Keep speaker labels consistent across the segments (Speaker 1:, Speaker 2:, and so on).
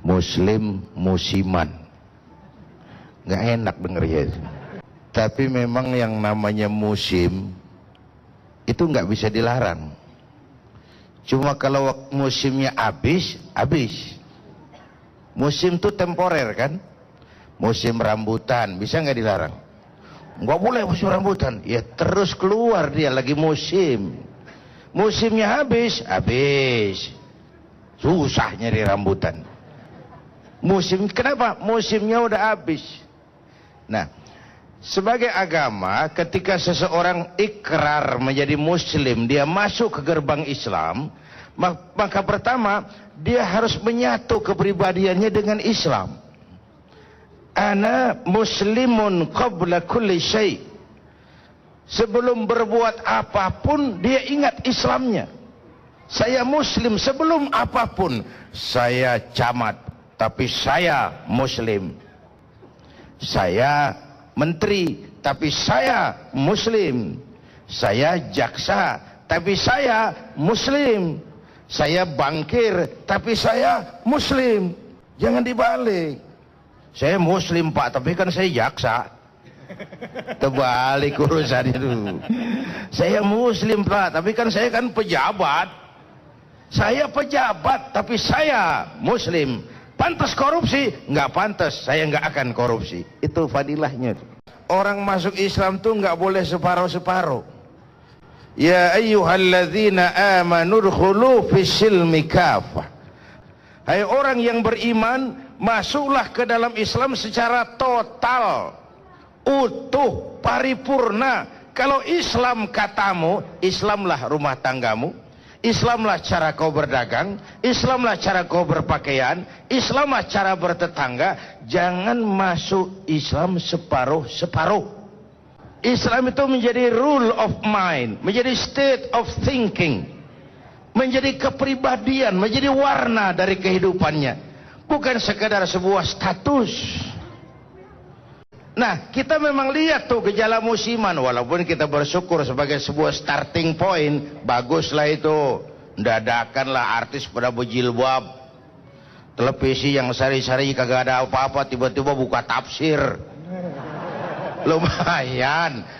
Speaker 1: Muslim musiman. Nggak enak denger ya. Tapi memang yang namanya musim itu nggak bisa dilarang. Cuma kalau musimnya habis. Musim itu temporer kan. Musim rambutan bisa nggak dilarang? Nggak boleh musim rambutan. Ya terus keluar dia lagi musim. Musimnya habis. Susah nyari rambutan. Kenapa? Musimnya udah habis. Nah, sebagai agama, ketika seseorang ikrar menjadi muslim, dia masuk ke gerbang Islam, maka pertama dia harus menyatu kepribadiannya dengan Islam. Ana muslimun qabla kulli syai'. Sebelum berbuat apapun dia ingat Islamnya. Saya muslim sebelum apapun. Saya camat, tapi saya muslim. Saya menteri, tapi saya muslim. Saya jaksa, tapi saya muslim. Saya bankir, tapi saya muslim. Jangan dibalik. Saya muslim Pak, tapi kan saya jaksa. Terbalik urusannya dulu. Saya muslim Pak, tapi kan saya kan pejabat. Saya pejabat, tapi saya muslim. Pantas korupsi? Nggak pantas, saya nggak akan korupsi. Itu fadilahnya. Orang masuk Islam tuh nggak boleh separuh-separuh. Ya ayyuhalladzina amanu dkhulu fis-silmi kafah. Hai orang yang beriman, masuklah ke dalam Islam secara total, utuh, paripurna. Kalau Islam katamu, Islamlah rumah tanggamu, Islamlah cara kau berdagang, Islamlah cara kau berpakaian, Islamlah cara bertetangga. Jangan masuk Islam separuh-separuh. Islam itu menjadi rule of mind, menjadi state of thinking, menjadi kepribadian, menjadi warna dari kehidupannya, bukan sekadar sebuah status. Nah, kita memang lihat tuh gejala musiman, walaupun kita bersyukur sebagai sebuah starting point, baguslah itu. Dadakanlah artis pada berjilbab, televisi yang sari-sari kagak ada apa-apa, tiba-tiba buka tafsir.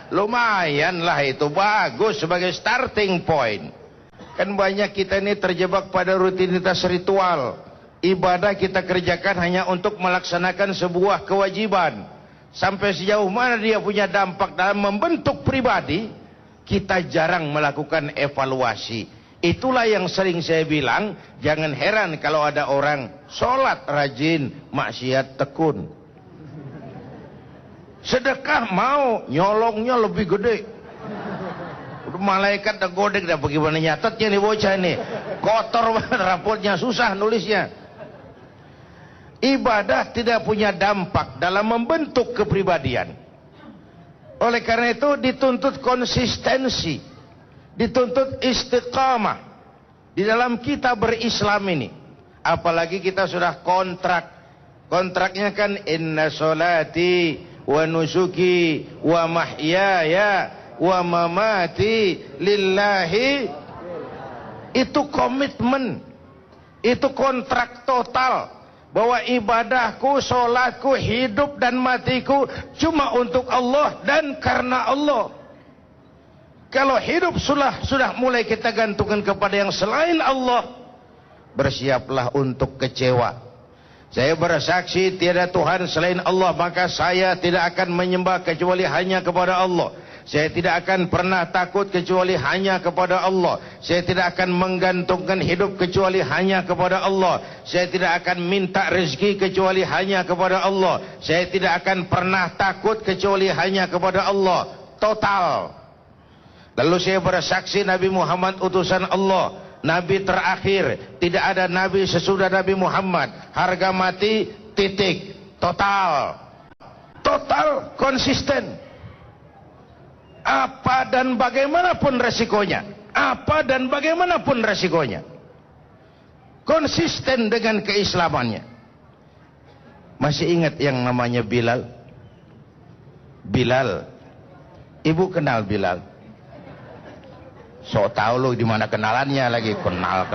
Speaker 1: Lumayan lah itu, bagus sebagai starting point. Kan banyak kita ini terjebak pada rutinitas ritual. Ibadah kita kerjakan hanya untuk melaksanakan sebuah kewajiban. Sampai sejauh mana dia punya dampak dalam membentuk pribadi, kita jarang melakukan evaluasi. Itulah yang sering saya bilang, jangan heran kalau ada orang sholat rajin, maksiat tekun. Sedekah mau, nyolongnya lebih gede. Udah malaikat dah godek dah, bagaimana nyatetnya nih bocah nih. Kotor banget rapotnya, susah nulisnya. Ibadah tidak punya dampak dalam membentuk kepribadian. Oleh karena itu dituntut konsistensi, dituntut istiqamah di dalam kita berislam ini. Apalagi kita sudah kontrak. Kontraknya kan inna sholati wa nusuki wa mahyaya wa mamati lillahi. Itu komitmen, itu kontrak total. Bahwa ibadahku, sholatku, hidup dan matiku cuma untuk Allah dan karena Allah. Kalau hidup sudah mulai kita gantungkan kepada yang selain Allah, bersiaplah untuk kecewa. Saya bersaksi tiada Tuhan selain Allah, maka saya tidak akan menyembah kecuali hanya kepada Allah. Saya tidak akan pernah takut kecuali hanya kepada Allah. Saya tidak akan menggantungkan hidup kecuali hanya kepada Allah. Saya tidak akan minta rezeki kecuali hanya kepada Allah. Saya tidak akan pernah takut kecuali hanya kepada Allah. Total. Lalu saya bersaksi Nabi Muhammad utusan Allah, Nabi terakhir. Tidak ada Nabi sesudah Nabi Muhammad. Harga mati, titik. Total. Total, konsisten. Apa dan bagaimanapun resikonya, apa dan bagaimanapun resikonya, konsisten dengan keislamannya. Masih ingat yang namanya Bilal? Bilal, ibu kenal Bilal? So tahu lu di mana kenalannya lagi, kenal.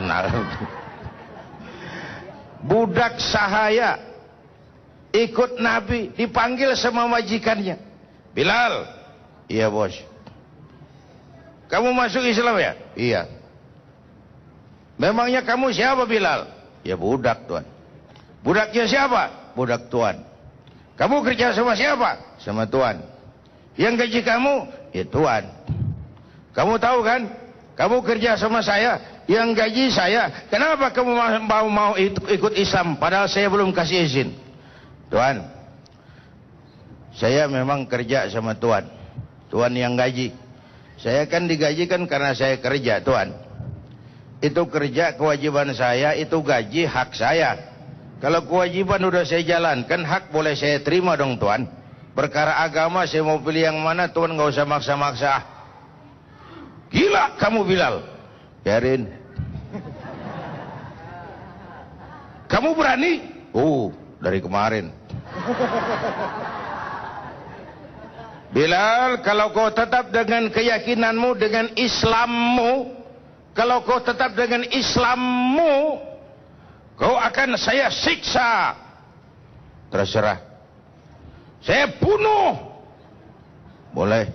Speaker 1: budak sahaya, ikut Nabi, dipanggil sama majikannya. Bilal, iya bos. Kamu masuk Islam ya? Iya. Memangnya kamu siapa Bilal? Ya budak tuan. Budaknya siapa? Budak tuan. Kamu kerja sama siapa? Sama tuan. Yang gaji kamu? Ya tuan. Kamu tahu kan? Kamu kerja sama saya, yang gaji saya. Kenapa kamu mau ikut Islam padahal saya belum kasih izin? Tuan, saya memang kerja sama tuan. Tuan yang gaji. Saya kan digajikan karena saya kerja, tuan. Itu kerja kewajiban saya, itu gaji hak saya. Kalau kewajiban udah saya jalankan, hak boleh saya terima dong tuan. Perkara agama saya mau pilih yang mana, tuan nggak usah maksa-maksa. Gila kamu Bilal. Biarin. Kamu berani? Dari kemarin. Bilal, kalau kau tetap dengan keyakinanmu, dengan Islammu, kalau kau tetap dengan Islammu, kau akan saya siksa. Terserah. Saya bunuh. Boleh.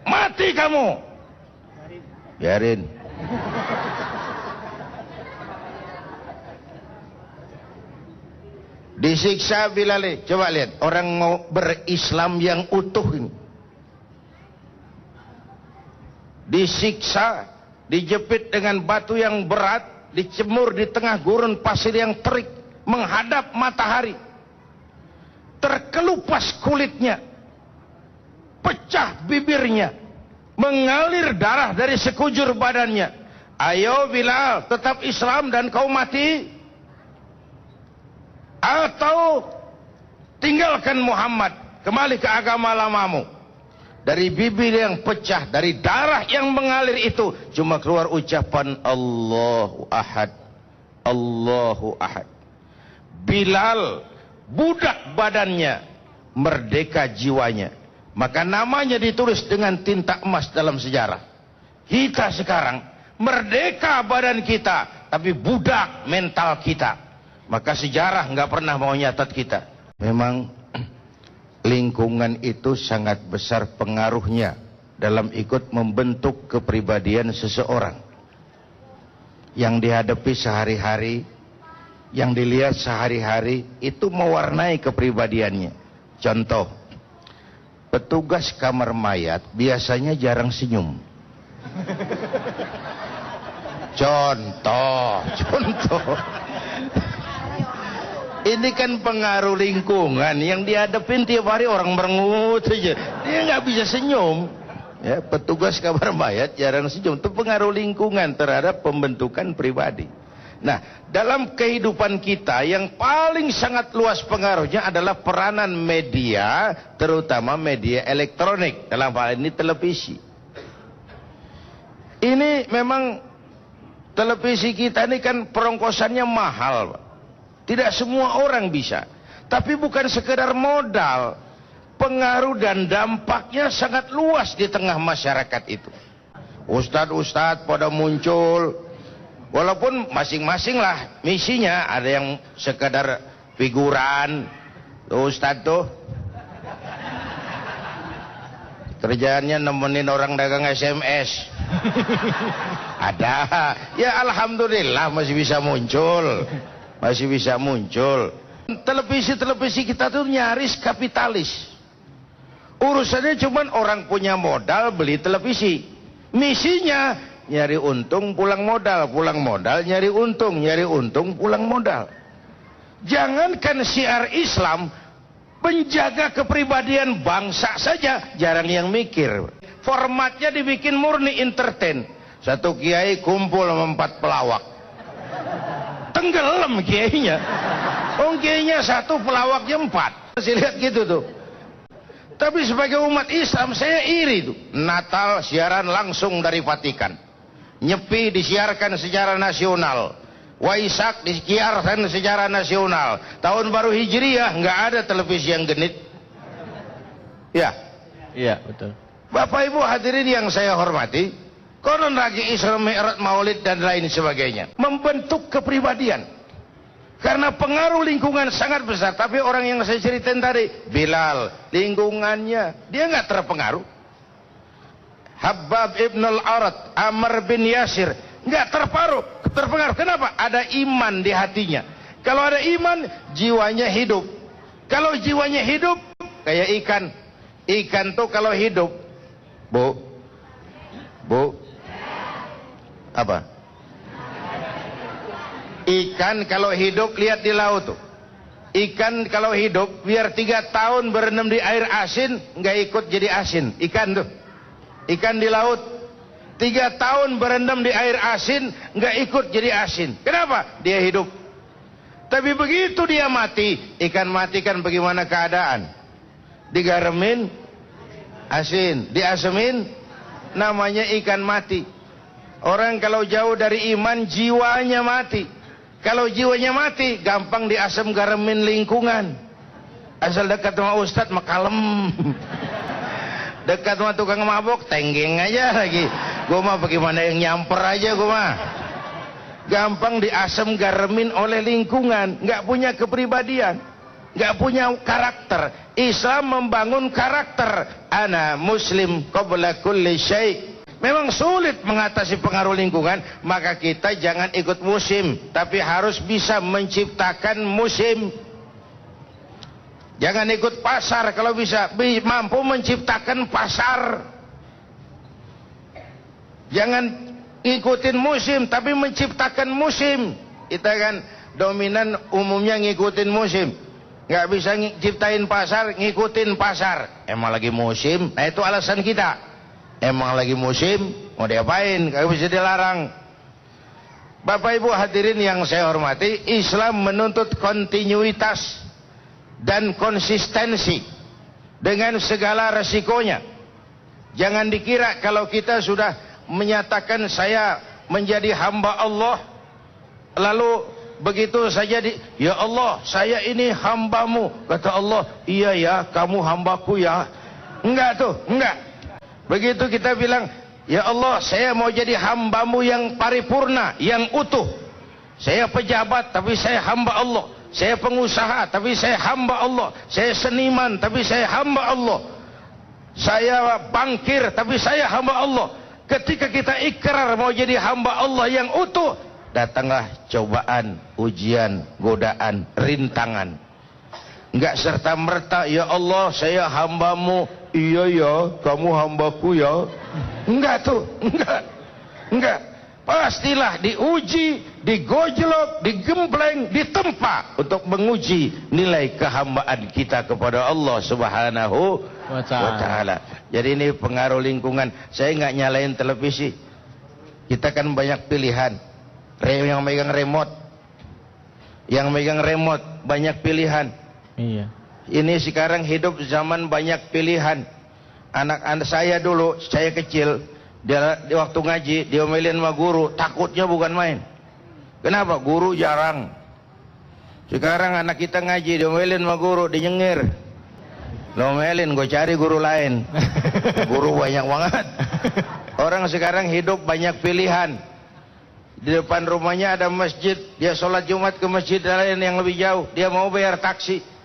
Speaker 1: Mati kamu. Biarin. Disiksa Bilal. Coba lihat orang mau berislam yang utuh ini. Disiksa, dijepit dengan batu yang berat, dicemur di tengah gurun pasir yang terik, menghadap matahari. Terkelupas kulitnya, pecah bibirnya, mengalir darah dari sekujur badannya. Ayo Bilal, tetap Islam dan kau mati, atau tinggalkan Muhammad, kembali ke agama lamamu. Dari bibir yang pecah, dari darah yang mengalir itu, cuma keluar ucapan Allahu Ahad, Allahu Ahad. Bilal, budak badannya, merdeka jiwanya. Maka namanya ditulis dengan tinta emas dalam sejarah. Kita sekarang merdeka badan kita, tapi budak mental kita. Maka sejarah nggak pernah mau nyatat kita. Memang lingkungan itu sangat besar pengaruhnya dalam ikut membentuk kepribadian seseorang. Yang dihadapi sehari-hari, yang dilihat sehari-hari, itu mewarnai kepribadiannya. Contoh, petugas kamar mayat biasanya jarang senyum. Contoh. Ini kan pengaruh lingkungan yang dihadapin tiap hari orang merengut saja. Dia nggak bisa senyum. Ya, petugas kamar mayat jarang senyum. Itu pengaruh lingkungan terhadap pembentukan pribadi. Nah, dalam kehidupan kita yang paling sangat luas pengaruhnya adalah peranan media, terutama media elektronik. Dalam hal ini televisi. Ini memang televisi kita ini kan perongkosannya mahal, Pak. Tidak semua orang bisa. Tapi bukan sekedar modal, pengaruh dan dampaknya sangat luas di tengah masyarakat itu. Ustadz-ustadz pada muncul, walaupun masing-masing lah misinya. Ada yang sekedar figuran. Tuh ustadz tuh kerjaannya nemenin orang dagang SMS. Ada. Ya alhamdulillah masih bisa muncul. Masih bisa muncul. Televisi-televisi kita tuh nyaris kapitalis. Urusannya cuman orang punya modal beli televisi. Misinya nyari untung pulang modal, pulang modal nyari untung pulang modal. Jangankan syiar Islam, penjaga kepribadian bangsa saja jarang yang mikir. Formatnya dibikin murni entertain. Satu kiai kumpul sama 4 pelawak. Tenggelam kiainya. Kiainya 1, pelawaknya 4. Saya lihat gitu tuh. Tapi sebagai umat Islam saya iri tuh. Natal siaran langsung dari Vatikan. Nyepi disiarkan secara nasional. Waisak disiarkan secara nasional. Tahun baru Hijriah nggak ada televisi yang genit. Ya.
Speaker 2: Iya, betul.
Speaker 1: Bapak Ibu hadirin yang saya hormati, konon lagi Isra Mi'raj, Maulid dan lain sebagainya membentuk kepribadian. Karena pengaruh lingkungan sangat besar. Tapi orang yang saya ceritain tadi, Bilal, lingkungannya, dia nggak terpengaruh. Habbab ibn al-Arat, Amr bin Yasir, nggak terpengaruh. Kenapa? Ada iman di hatinya. Kalau ada iman, jiwanya hidup. Kalau jiwanya hidup, kayak ikan. Ikan tuh kalau hidup, Bu, apa? Ikan kalau hidup, lihat di laut tuh. Ikan kalau hidup, biar 3 tahun berendam di air asin, nggak ikut jadi asin. Ikan tuh, ikan di laut, 3 tahun berendam di air asin, nggak ikut jadi asin. Kenapa? Dia hidup. Tapi begitu dia mati, ikan mati kan bagaimana keadaan? Digaremin, asin. Diasemin, namanya ikan mati. Orang kalau jauh dari iman, jiwanya mati. Kalau jiwanya mati, gampang diasam garemin lingkungan. Asal dekat sama ustadz, makalem. Dekat sama tukang mabok, tenggeng aja lagi. Gue mah bagaimana yang nyamper aja gue mah. Gampang diasam garemin oleh lingkungan. Nggak punya kepribadian, nggak punya karakter. Islam membangun karakter. Ana muslim qabla kulli syai'. Memang sulit mengatasi pengaruh lingkungan, maka kita jangan ikut musim, tapi harus bisa menciptakan musim. Jangan ikut pasar, kalau bisa mampu menciptakan pasar. Jangan ikutin musim, tapi menciptakan musim. Kita kan dominan umumnya ngikutin musim, nggak bisa ciptain pasar, ngikutin pasar. Emang lagi musim, nah itu alasan kita. Emang lagi musim, mau diapain? Kagak bisa dilarang. Bapak Ibu hadirin yang saya hormati, Islam menuntut kontinuitas dan konsistensi dengan segala resikonya. Jangan dikira kalau kita sudah menyatakan saya menjadi hamba Allah, lalu begitu saja ya Allah, saya ini hambamu. Kata Allah, iya ya, kamu hambaku ya. Enggak tuh, enggak. Begitu kita bilang, ya Allah, saya mau jadi hambamu yang paripurna, yang utuh. Saya pejabat, tapi saya hamba Allah. Saya pengusaha, tapi saya hamba Allah. Saya seniman, tapi saya hamba Allah. Saya bankir, tapi saya hamba Allah. Ketika kita ikrar mau jadi hamba Allah yang utuh, datanglah cobaan, ujian, godaan, rintangan. Enggak serta-merta, ya Allah, saya hambamu. Iya ya, kamu hambaku ya. Enggak tuh, enggak. Pastilah diuji, digojlok, digembleng, ditempa untuk menguji nilai kehambaan kita kepada Allah Subhanahu wa Ta'ala. Jadi ini pengaruh lingkungan. Saya nggak nyalain televisi. Kita kan banyak pilihan. Yang megang remote banyak pilihan.
Speaker 2: Iya.
Speaker 1: Ini sekarang hidup zaman banyak pilihan. Anak-anak saya dulu, saya kecil, dia di waktu ngaji diomelin sama guru, takutnya bukan main. Kenapa? Guru jarang. Sekarang anak kita ngaji diomelin sama guru, dinyengir. Diomelin, gue cari guru lain. Guru banyak banget. Orang sekarang hidup banyak pilihan. Di depan rumahnya ada masjid, dia sholat Jumat ke masjid lain yang lebih jauh, dia mau bayar taksi.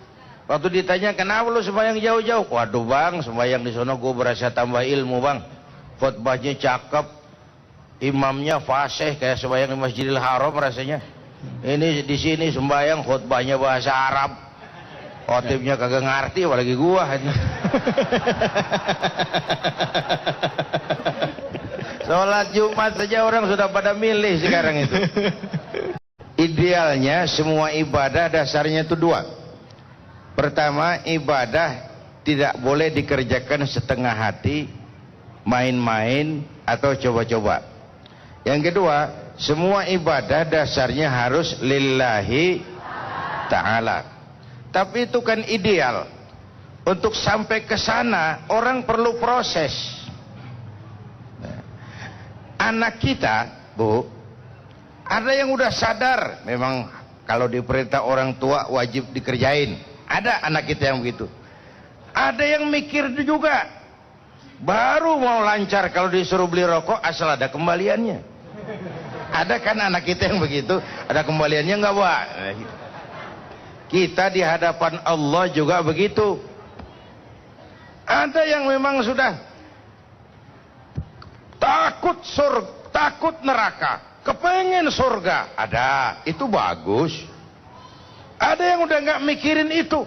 Speaker 1: Waktu ditanya, kenapa lu sembahyang jauh-jauh? Waduh bang, sembahyang di sono gue berasa tambah ilmu bang. Khotbahnya cakep, imamnya fasih kayak sembahyang di Masjidil Haram rasanya. Ini di sini sembahyang khotbahnya bahasa Arab, khotibnya kagak ngerti, apalagi gua. Sholat Jumat saja orang sudah pada milih sekarang itu. Idealnya semua ibadah dasarnya itu 2. Pertama, ibadah tidak boleh dikerjakan setengah hati, main-main atau coba-coba. Yang kedua, semua ibadah dasarnya harus lillahi ta'ala. Tapi itu kan ideal. Untuk sampai ke sana orang perlu proses. Anak kita, Bu, ada yang udah sadar memang kalau diperintah orang tua wajib dikerjain. Ada anak kita yang begitu. Ada yang mikir juga, baru mau lancar kalau disuruh beli rokok asal ada kembaliannya. Ada kan anak kita yang begitu, ada kembaliannya nggak, Pak? Kita di hadapan Allah juga begitu. Ada yang memang sudah takut surga, takut neraka, kepengen surga. Ada, itu bagus. Ada yang udah nggak mikirin itu.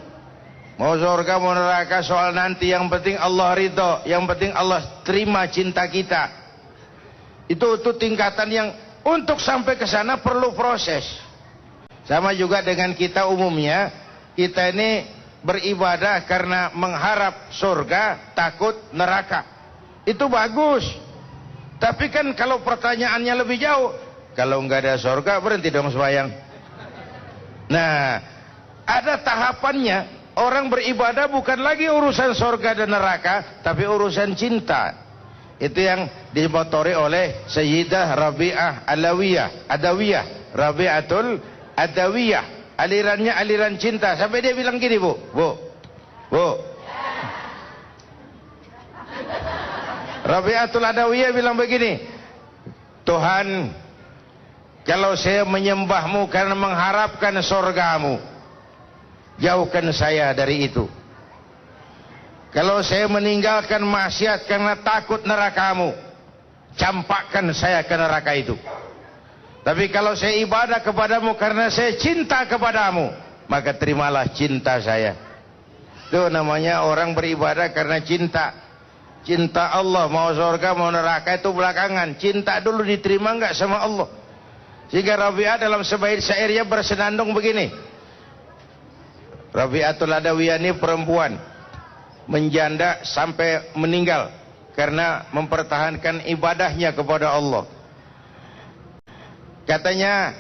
Speaker 1: Mau surga, mau neraka, soal nanti. Yang penting Allah ridho, yang penting Allah terima cinta kita. Itu tingkatan yang untuk sampai ke sana perlu proses. Sama juga dengan kita umumnya, kita ini beribadah karena mengharap surga, takut neraka. Itu bagus. Tapi kan kalau pertanyaannya lebih jauh, kalau nggak ada surga berhenti dong sembahyang. Nah, ada tahapannya. Orang beribadah bukan lagi urusan surga dan neraka, tapi urusan cinta. Itu yang dimotori oleh Sayyidah Rabi'ah Adawiyah, Rabi'atul Adawiyah. Alirannya aliran cinta. Sampai dia bilang gini, Bu. Rabi'atul Adawiyah bilang begini, Tuhan, kalau saya menyembahmu karena mengharapkan surgamu, jauhkan saya dari itu. Kalau saya meninggalkan maksiat karena takut nerakamu, campakkan saya ke neraka itu. Tapi kalau saya ibadah kepadamu karena saya cinta kepadamu, maka terimalah cinta saya. Itu namanya orang beribadah karena cinta. Cinta Allah, mau surga mau neraka itu belakangan. Cinta dulu diterima enggak sama Allah. Sehingga Rabi'ah dalam sebaik syairnya bersenandung begini. Rabi'atul Adawiyah ini perempuan, menjanda sampai meninggal karena mempertahankan ibadahnya kepada Allah. Katanya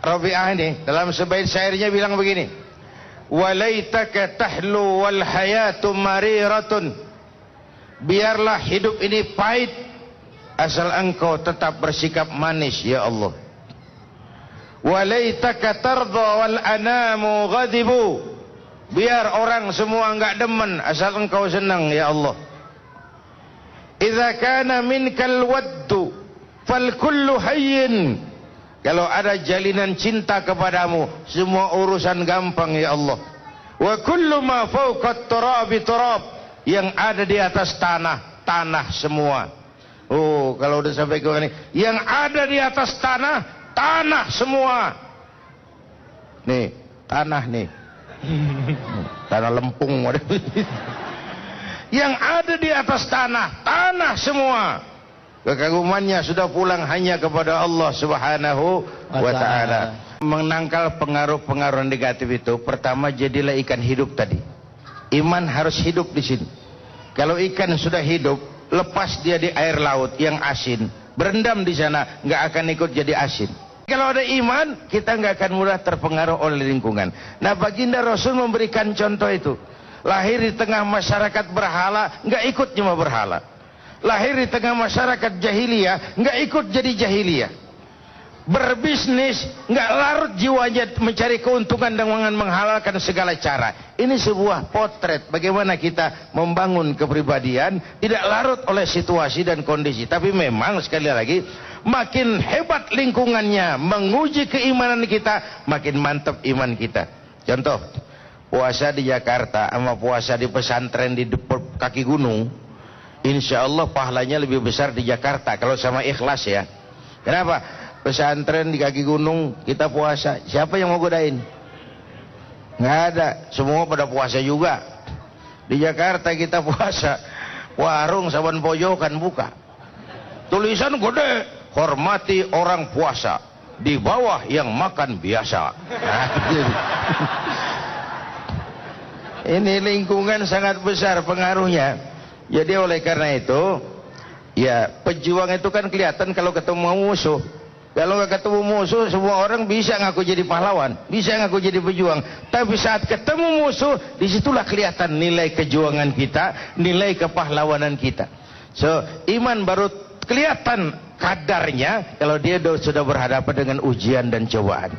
Speaker 1: Rabi'ah ini dalam sebaik syairnya bilang begini, walaitaka tahlu wal hayatu mariratun, biarlah hidup ini pahit asal engkau tetap bersikap manis ya Allah. Walaitaka tardha wal anamu ghadibu, biar orang semua enggak demen asal engkau senang ya Allah. Idza kana minkal waddu fal kullu hayyin, kalau ada jalinan cinta kepadamu semua urusan gampang ya Allah. Wa kullu ma fawqa turabi turab, yang ada di atas tanah tanah semua. Oh, kalau udah sampai ke ini, yang ada di atas tanah tanah semua. Nih, tanah nih. Tanah lempung. Yang ada di atas tanah, tanah semua. Kekagumannya sudah pulang hanya kepada Allah Subhanahu wa ta'ala. Menangkal pengaruh-pengaruh negatif itu, pertama jadilah ikan hidup tadi. Iman harus hidup di sini. Kalau ikan sudah hidup, lepas dia di air laut yang asin, berendam di sana, nggak akan ikut jadi asin. Kalau ada iman, kita nggak akan mudah terpengaruh oleh lingkungan. Nah, baginda Rasul memberikan contoh itu. Lahir di tengah masyarakat berhala, nggak ikut cuma berhala. Lahir di tengah masyarakat jahiliyah, nggak ikut jadi jahiliyah. Berbisnis, nggak larut jiwanya mencari keuntungan dengan menghalalkan segala cara. Ini sebuah potret bagaimana kita membangun kepribadian, tidak larut oleh situasi dan kondisi. Tapi memang sekali lagi, makin hebat lingkungannya menguji keimanan kita, makin mantap iman kita. Contoh, puasa di Jakarta sama puasa di pesantren di kaki gunung, insya Allah pahalanya lebih besar di Jakarta kalau sama ikhlas ya. Kenapa? Pesantren di kaki gunung kita puasa, siapa yang mau godain? Nggak ada, semua pada puasa juga. Di Jakarta kita puasa, warung saban pojokan buka, tulisan gede, hormati orang puasa, di bawah yang makan biasa. Ini lingkungan sangat besar pengaruhnya. Jadi oleh karena itu, ya pejuang itu kan kelihatan kalau ketemu musuh. Kalau nggak ketemu musuh, semua orang bisa ngaku jadi pahlawan, bisa ngaku jadi pejuang. Tapi saat ketemu musuh, disitulah kelihatan nilai kejuangan kita, nilai kepahlawanan kita. So, iman baru kelihatan kadarnya kalau dia sudah berhadapan dengan ujian dan cobaan.